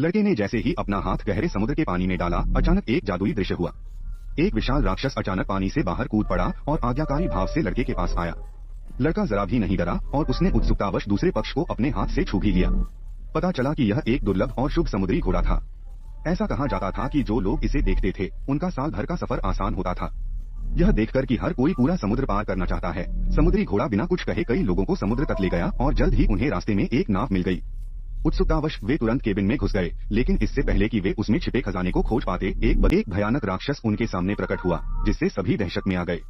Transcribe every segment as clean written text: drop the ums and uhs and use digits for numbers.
लड़के ने जैसे ही अपना हाथ गहरे समुद्र के पानी में डाला, अचानक एक जादुई दृश्य हुआ। एक विशाल राक्षस अचानक पानी से बाहर कूद पड़ा और आज्ञाकारी भाव से लड़के के पास आया। लड़का जरा भी नहीं डरा और उसने उत्सुकतावश दूसरे पक्ष को अपने हाथ से छू भी लिया। पता चला कि यह एक दुर्लभ और शुभ समुद्री घोड़ा था। ऐसा कहा जाता था कि जो लोग इसे देखते थे उनका साल भर का सफर आसान होता था। यह देखकर कि हर कोई पूरा समुद्र पार करना चाहता है, समुद्री घोड़ा बिना कुछ कहे कई लोगों को समुद्र तक ले गया और जल्द ही उन्हें रास्ते में एक नाव मिल गई। उत्सुकतावश वे तुरंत केबिन में घुस गए, लेकिन इससे पहले कि वे उसमें छिपे खजाने को खोज पाते, एक भयानक राक्षस उनके सामने प्रकट हुआ, जिससे सभी दहशत में आ गए।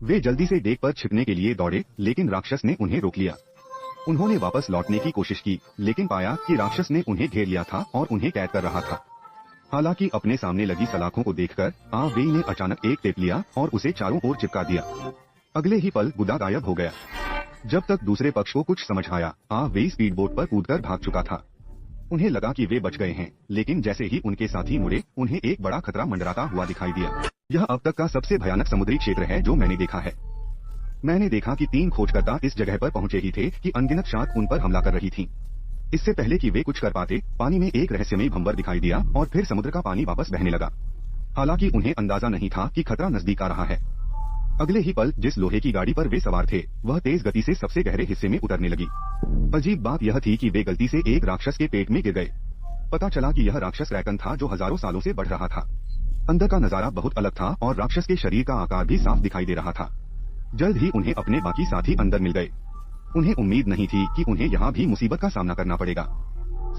वे जल्दी से डेक पर छिपने के लिए दौड़े, लेकिन राक्षस ने उन्हें रोक लिया। उन्होंने वापस लौटने की कोशिश की, लेकिन पाया कि राक्षस ने उन्हें घेर लिया था और उन्हें कैद कर रहा था। हालांकि अपने सामने लगी सलाखों को देखकर वेई ने अचानक एक टेप लिया और उसे चारों ओर चिपका दिया। अगले ही पल गुदा गायब हो गया। जब तक दूसरे पक्ष को कुछ समझ आया, वेई स्पीड बोट पर कूदकर भाग चुका था। उन्हें लगा कि वे बच गए हैं, लेकिन जैसे ही उनके साथी मुड़े, उन्हें एक बड़ा खतरा मंडराता हुआ दिखाई दिया। यह अब तक का सबसे भयानक समुद्री क्षेत्र है जो मैंने देखा है। मैंने देखा कि 3 खोजकर्ता इस जगह पर पहुंचे ही थे कि अनगिनत शार्क उन पर हमला कर रही थीं। इससे पहले कि वे कुछ कर पाते, पानी में एक रहस्यमयी भंवर दिखाई दिया और फिर समुद्र का पानी वापस बहने लगा। हालांकि उन्हें अंदाजा नहीं था कि खतरा नजदीक आ रहा है। अगले ही पल जिस लोहे की गाड़ी पर वे सवार थे, वह तेज गति से सबसे गहरे हिस्से में उतरने लगी। अजीब बात यह थी कि वे गलती से एक राक्षस के पेट में गिर गए। पता चला कि यह राक्षस क्रैकन था जो हजारों सालों से बढ़ रहा था। अंदर का नजारा बहुत अलग था और राक्षस के शरीर का आकार भी साफ दिखाई दे रहा था। जल्द ही उन्हें अपने बाकी साथी अंदर मिल गए। उन्हें उम्मीद नहीं थी कि उन्हें यहाँ भी मुसीबत का सामना करना पड़ेगा।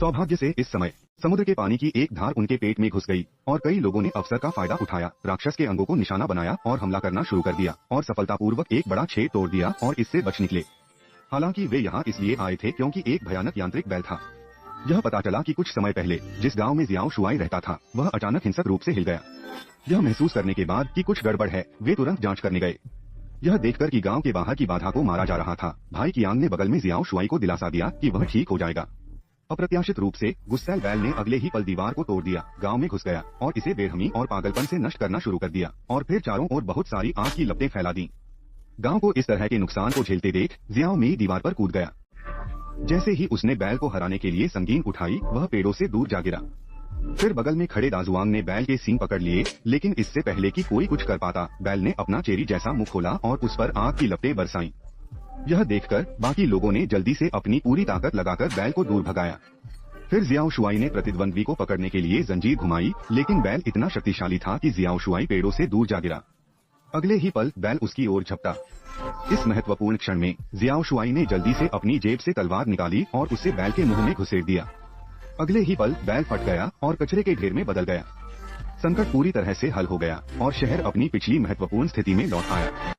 सौभाग्य से इस समय समुद्र के पानी की एक धार उनके पेट में घुस गई और कई लोगों ने अवसर का फायदा उठाया, राक्षस के अंगों को निशाना बनाया और हमला करना शुरू कर दिया और सफलतापूर्वक एक बड़ा छेद तोड़ दिया और इससे बच निकले। हालांकि वे यहाँ इसलिए आए थे क्योंकि एक भयानक यांत्रिक बैल था। यह पता चला कि कुछ समय पहले जिस गांव में जियाओ शुआई रहता था, वह अचानक हिंसक रूप से हिल गया। यह महसूस करने के बाद कि कुछ गड़बड़ है, वे तुरंत जांच करने गए। यह देखकर कि गांव के बाहर की बाधा को मारा जा रहा था, भाई कियांग ने बगल में जियाओ शुआई को दिलासा दिया कि वह ठीक हो जाएगा। अप्रत्याशित रूप से गुस्सैल बैल ने अगले ही पल दीवार को तोड़ दिया, गांव में घुस गया और इसे बेरहमी और पागलपन से नष्ट करना शुरू कर दिया और फिर चारों ओर बहुत सारी आग की लपटें फैला दी। गांव को इस तरह के नुकसान को झेलते देख जियाओ मी दीवार पर कूद गया। जैसे ही उसने बैल को हराने के लिए संगीन उठाई, वह पेड़ों से दूर जा गिरा। फिर बगल में खड़े दाजुआंग ने बैल के सींग पकड़ लिए, लेकिन इससे पहले कि कोई कुछ कर पाता, बैल ने अपना चेरी जैसा मुंह खोला और उस पर आग की लपटें बरसाईं। यह देखकर बाकी लोगों ने जल्दी से अपनी पूरी ताकत लगाकर बैल को दूर भगाया। फिर जियाओ शुआई ने प्रतिद्वंद्वी को पकड़ने के लिए जंजीर घुमाई, लेकिन बैल इतना शक्तिशाली था कि जियाओ शुआई पेड़ों से दूर जा गिरा। अगले ही पल बैल उसकी ओर झपटा। इस महत्वपूर्ण क्षण में जियाओ शुआई ने जल्दी से अपनी जेब से तलवार निकाली और उसे बैल के मुंह में घुसेड़ दिया। अगले ही पल बैल फट गया और कचरे के ढेर में बदल गया। संकट पूरी तरह से हल हो गया और शहर अपनी पिछली महत्वपूर्ण स्थिति में लौट आया।